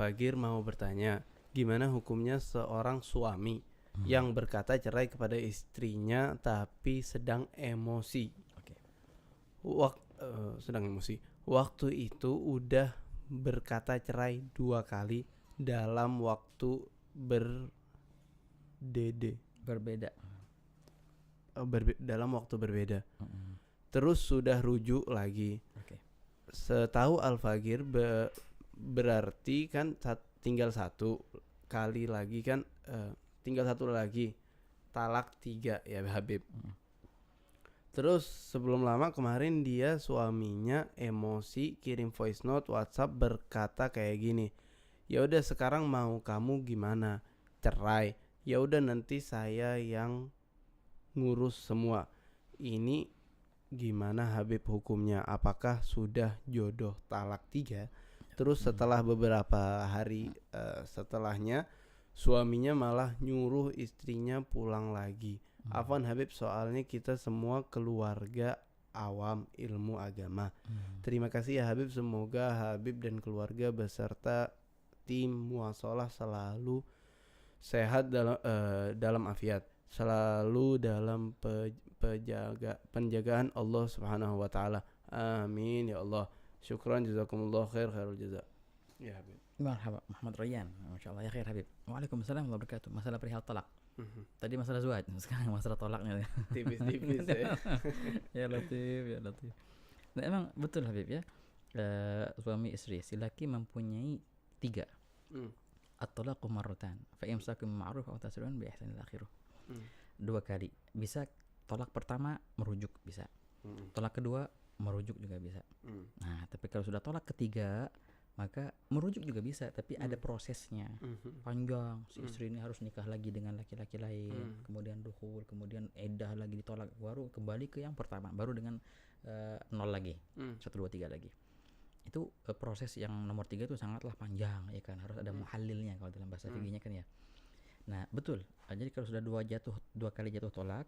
Al-Fagir mau bertanya, gimana hukumnya seorang suami yang berkata cerai kepada istrinya tapi sedang emosi? Oke. Sedang emosi. Waktu itu udah berkata cerai 2 kali dalam waktu Berbeda. dalam waktu berbeda. Terus sudah rujuk lagi. Oke. Setahu Al-Fagir berarti kan tinggal 1 kali lagi kan, tinggal 1 lagi talak 3 ya Habib. Terus sebelum lama kemarin dia suaminya emosi kirim voice note WhatsApp berkata kayak gini, ya udah sekarang mau kamu gimana, cerai? Ya udah nanti saya yang ngurus semua. Ini gimana Habib hukumnya? Apakah sudah jodoh talak 3? Terus setelah beberapa hari setelahnya suaminya malah nyuruh istrinya pulang lagi. Afwan Habib, soalnya kita semua keluarga awam ilmu agama. Terima kasih ya Habib, semoga Habib dan keluarga beserta tim muasalah selalu sehat dalam afiat, selalu dalam penjagaan Allah Subhanahu wa taala. Amin ya Allah. Syukran jazakumullah khairul jaza. Ya Habib. Marhaba Muhammad Rayyan. Masyaallah ya khair Habib. Waalaikumsalam warahmatullahi wabarakatuh. Masalah perihal talak. Tadi masalah zuhad, sekarang masalah tolaknya. Tipis-tipis ya. Ya Latif. Nah, emang betul Habib ya. Suami istri, si laki mempunyai 3. At-talaqu marratan, fa imsakum ma'ruf aw tasrihun bi ihsanil akhirah. 2 kali. Bisa tolak pertama merujuk bisa. Tolak kedua merujuk juga bisa. Nah, tapi kalau sudah tolak ketiga maka merujuk juga bisa, tapi ada prosesnya panjang. Si istri ini harus nikah lagi dengan laki-laki lain, kemudian dukhul, kemudian iddah lagi, ditolak, baru kembali ke yang pertama, baru dengan 0 lagi, 1 2 3 lagi. Itu proses yang nomor 3 itu sangatlah panjang ya kan, harus ada muhallilnya kalau dalam bahasa fikihnya kan ya. Nah betul, jadi kalau sudah 2 kali jatuh tolak,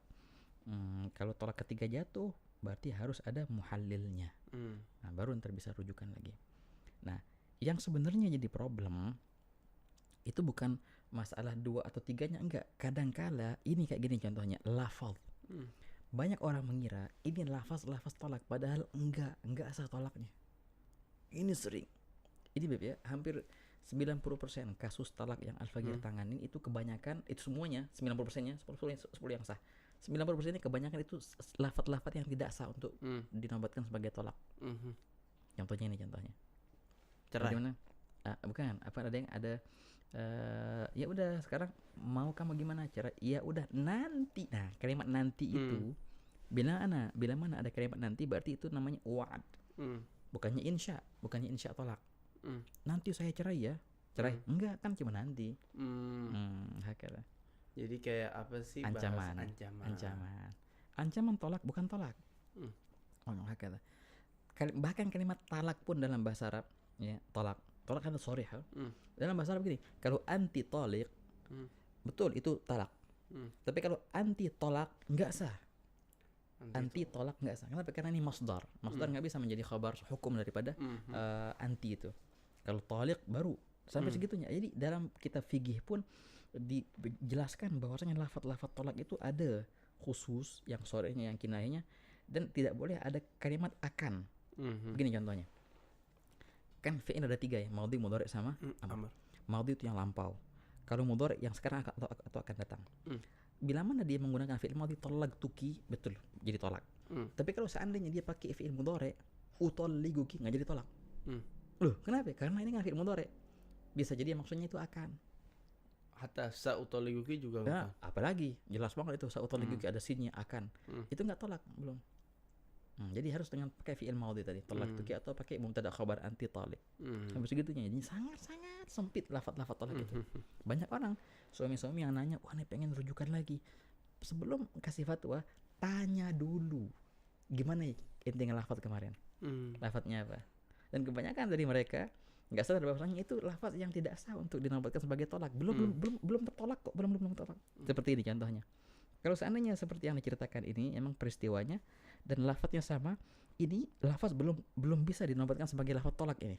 kalau tolak ketiga jatuh berarti harus ada muhallilnya. Nah baru ntar bisa rujukan lagi. Nah yang sebenarnya jadi problem itu bukan masalah 2 atau 3-nya, enggak. Kadangkala ini kayak gini contohnya, lafaz. Banyak orang mengira ini lafaz tolak, padahal enggak asal tolaknya. Ini sering. Ini Beb ya, hampir 90% kasus talak yang Al-Fagir tanganin itu kebanyakan, itu semuanya 90%-nya 10 yang sah. 90%-nya kebanyakan itu lafaz-lafaz yang tidak sah untuk dinobatkan sebagai tolak. Contohnya ini cerai. Bagaimana? Bukan, ada ya udah sekarang mau kamu gimana cerai? Ya udah nanti. Nah, kalimat nanti itu bila mana ada kalimat nanti berarti itu namanya wa'ad. Bukannya insya tolak. Nanti saya cerai ya. Cerai? Enggak, kan cuma nanti. Hakala. Jadi kayak apa sih? Ancaman. Ancaman tolak bukan tolak. Hakala. Bahkan kalimat talak pun dalam bahasa Arab ya, tolak kan sharih. Dalam bahasa Arab begini, kalau anti toliq betul itu talak. Tapi kalau anti tolak enggak sah. Anti tolak enggak sah. Kenapa? Karena ini masdar enggak bisa menjadi khabar hukum daripada anti itu. Kalau toliq baru sampai segitunya. Jadi dalam kitab fikih pun dijelaskan bahwasanya lafaz-lafaz tolak itu ada khusus yang sharihnya, yang kinayahnya, dan tidak boleh ada kalimat akan. Begini contohnya. Kan fi'il ada 3 ya, madhi, mudhari sama amr. Madhi itu yang lampau. Kalau mudhari yang sekarang atau akan datang. Bila mana dia menggunakan fi'il madhi, talaqtuki, betul jadi tolak. Tapi kalau seandainya dia pakai fi'il mudhari, utalliguki, enggak jadi tolak. Loh, kenapa? Karena ini kan fi'il mudhari. Bisa jadi maksudnya itu akan. Hatta sa'utalliguki juga Nah, apalagi jelas banget itu sa'utalliguki ada sinnya akan. Itu enggak tolak belum. Jadi harus dengan pakai fi'il madhi tadi, talaqtuki, atau pakai mubtada khabar anti talib. Sampai segitunya. Jadi sangat-sangat sempit lafaz-lafaz talak itu. Banyak orang suami-suami yang nanya, "Wah, nih pengen rujukan lagi." Sebelum kasih fatwa, tanya dulu. Gimana intinya lafaz kemarin? Lafaznya apa? Dan kebanyakan dari mereka enggak sadar bahwasanya itu lafaz yang tidak sah untuk dinobatkan sebagai tolak. Belum tertolak kok, belum tertolak. Seperti ini contohnya. Kalau seandainya seperti yang diceritakan ini emang peristiwanya dan lafadznya sama, ini lafaz belum bisa dinobatkan sebagai lafaz tolak ini.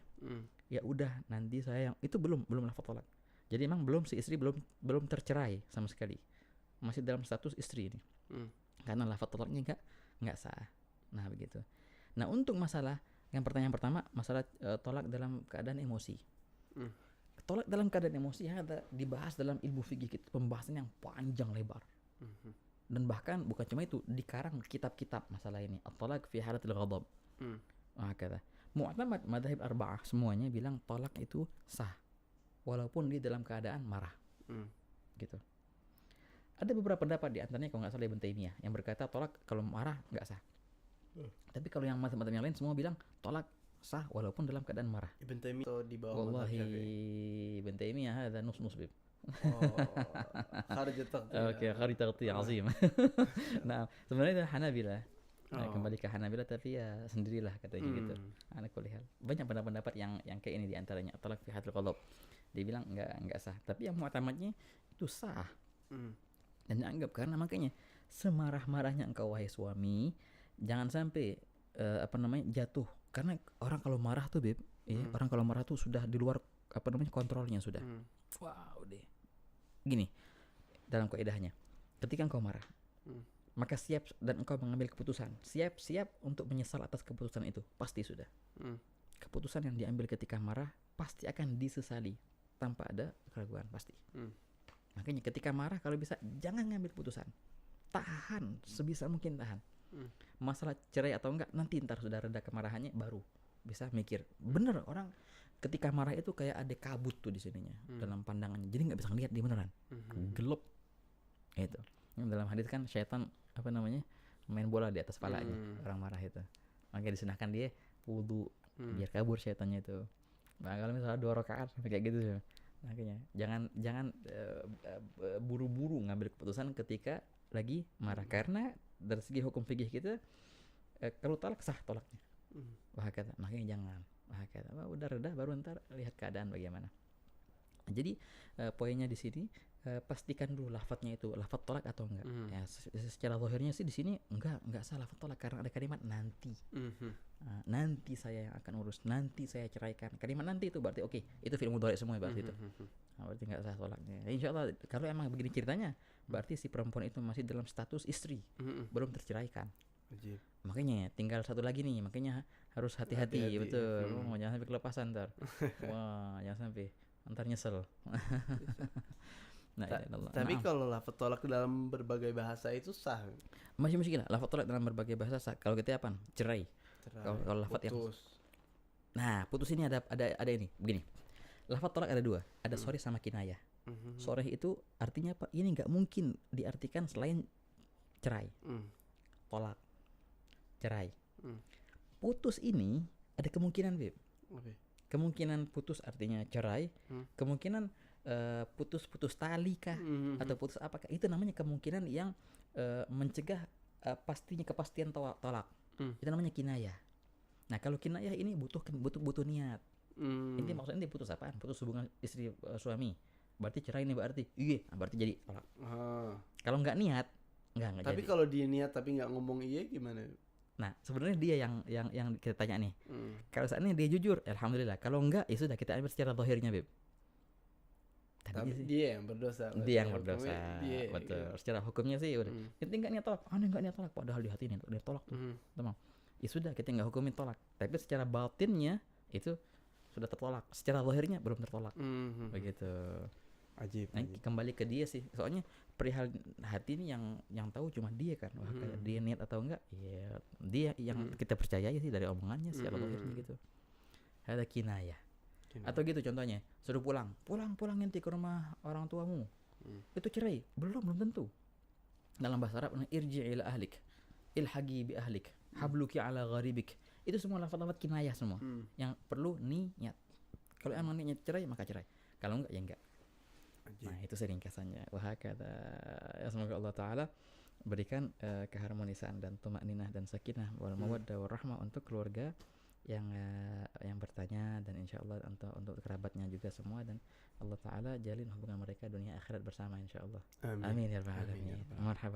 Ya udah, nanti saya yang itu belum lafaz tolak. Jadi emang si istri belum tercerai sama sekali, masih dalam status istri ini. Karena lafaz tolaknya nggak sah. Nah begitu. Nah untuk masalah yang pertanyaan pertama, masalah tolak dalam keadaan emosi. Tolak dalam keadaan emosi ada dibahas dalam ilmu fikih, pembahasan yang panjang lebar. Dan bahkan bukan cuma itu, dikarang kitab-kitab masalah ini. At-talaq fi halatil ghadab. Kata mu'tamad madzhab arba'ah semuanya bilang tolak itu sah walaupun dia dalam keadaan marah. Gitu. Ada beberapa pendapat, di antaranya kalau nggak salah Ibn Taimiyah yang berkata tolak kalau marah nggak sah. Tapi kalau yang mazhab-mazhab yang lain semua bilang tolak sah walaupun dalam keadaan marah. Ibn Taimiyah atau di bawah mazhab Syafi'i? Wallahi Ibn Taimiyah hada nus bib. Kharij at-taqti. Oke, kharij at-taqti azim. Nah, sebenarnya itu Hanabilah. Kembali ke Hanabilah, tapi ya sendirilah katanya gitu. Ana kulihal. Banyak pendapat yang kayak ini, di antaranya talak fi hadil qadab. Dia bilang enggak sah, tapi yang mu'tamadnya itu sah. Dan dianggap, karena makanya semarah-marahnya engkau wahai suami, jangan sampai jatuh. Karena orang kalau marah tuh Beb, orang kalau marah tuh sudah di luar kontrolnya sudah. Wow deh. Gini, dalam kaidahnya, ketika engkau marah, maka siap dan engkau mengambil keputusan, siap untuk menyesal atas keputusan itu, pasti sudah. Keputusan yang diambil ketika marah pasti akan disesali tanpa ada keraguan, pasti. Makanya ketika marah kalau bisa jangan ngambil keputusan, tahan sebisa mungkin, tahan. Masalah cerai atau enggak nanti ntar sudah reda kemarahannya baru bisa mikir. Bener, orang ketika marah itu kayak ada kabut tuh di sininya, dalam pandangannya, jadi nggak bisa ngelihat dia beneran, gelap. Itu dalam hadis kan syaitan main bola di atas kepalanya orang marah itu, makanya disunahkan dia wudu biar kabur syaitannya itu. Nah kalau misalnya 2 rakaat sampai kayak gitu, makanya jangan buru-buru ngambil keputusan ketika lagi marah, karena dari segi hukum fikih kita kalau talak sah tolaknya. Kata makanya jangan. Kata udah reda baru ntar lihat keadaan bagaimana. Jadi poinnya di sini pastikan dulu lafadznya itu lafadz tolak atau enggak. Ya, secara zahirnya sih di sini enggak salah lafadz tolak, karena ada kalimat nanti. Nanti saya yang akan urus, nanti saya ceraikan. Kalimat nanti itu berarti oke, itu fi'il mudhari semua berarti itu. Berarti enggak sah tolaknya. Insyaallah kalau emang begini ceritanya, berarti si perempuan itu masih dalam status istri, belum terceraikan. Makanya tinggal satu lagi nih, makanya harus hati-hati. Betul. Jangan sampai kelepasan ntar. Wah, jangan sampai ntar nyesel. Tapi kalau lafaz tolak dalam berbagai bahasa itu sah. Masih lah, lafaz tolak dalam berbagai bahasa sah. Kalau kita apa? Cerai. Kalau lafaz yang Nah, putus ini ada ini. Begini. Lafaz tolak ada 2, ada sorih sama kinayah. Sorih itu artinya apa? Ini enggak mungkin diartikan selain cerai. Tolak. Cerai. Putus ini ada kemungkinan, Beb. Kemungkinan putus artinya cerai, kemungkinan putus tali kah, atau putus apakah, itu namanya kemungkinan yang mencegah kepastian tolak. Itu namanya kinayah. Nah kalau kinayah ini butuh niat. Ini maksudnya dia putus apaan? Putus hubungan istri suami, berarti cerai ini berarti berarti jadi tolak. Kalau nggak niat nggak tapi jadi. Kalau dia niat tapi nggak ngomong gimana? Nah sebenarnya dia yang kita tanya nih. Kalau seandainya dia jujur, alhamdulillah. Kalau enggak, ya sudah, kita ambil secara zahirnya, Beb. Tapi dia yang berdosa. Dia yang berdosa. Betul. Secara hukumnya sih udah. Itu enggak niat tolak. Enggak niat tolak, padahal di hati dia tolak tuh. Teman. Ya sudah, kita enggak hukumin tolak. Tapi secara batinnya itu sudah tertolak. Secara zahirnya belum tertolak. Begitu. Ajib. Nah, kembali ke dia sih. Soalnya perihal hati ini yang tahu cuma dia kan. Wah, kayak dia niat atau enggak, ya dia yang kita percaya sih dari omongannya secara zahirnya gitu. Ada kinayah. Atau gitu contohnya, suruh pulang nanti ke rumah orang tuamu. Itu cerai? Belum tentu. Dalam bahasa Arab, irji' ila ahlik, ilhaqi bi ahlik, habluki ala gharibik. Itu semua lafaz-lafaz kinayah semua. Yang perlu niat. Kalau emang niatnya cerai, maka cerai. Kalau enggak, ya enggak. Nah itu seringkasannya. Wahakata. Ya, semoga Allah Ta'ala berikan keharmonisan dan tumakninah dan sakinah wal mawaddah wal rahmah untuk keluarga yang bertanya, dan insyaallah untuk kerabatnya juga semua, dan Allah Ta'ala jalin hubungan mereka dunia akhirat bersama insyaallah. Amin ya rabbal alamin. Marhaba.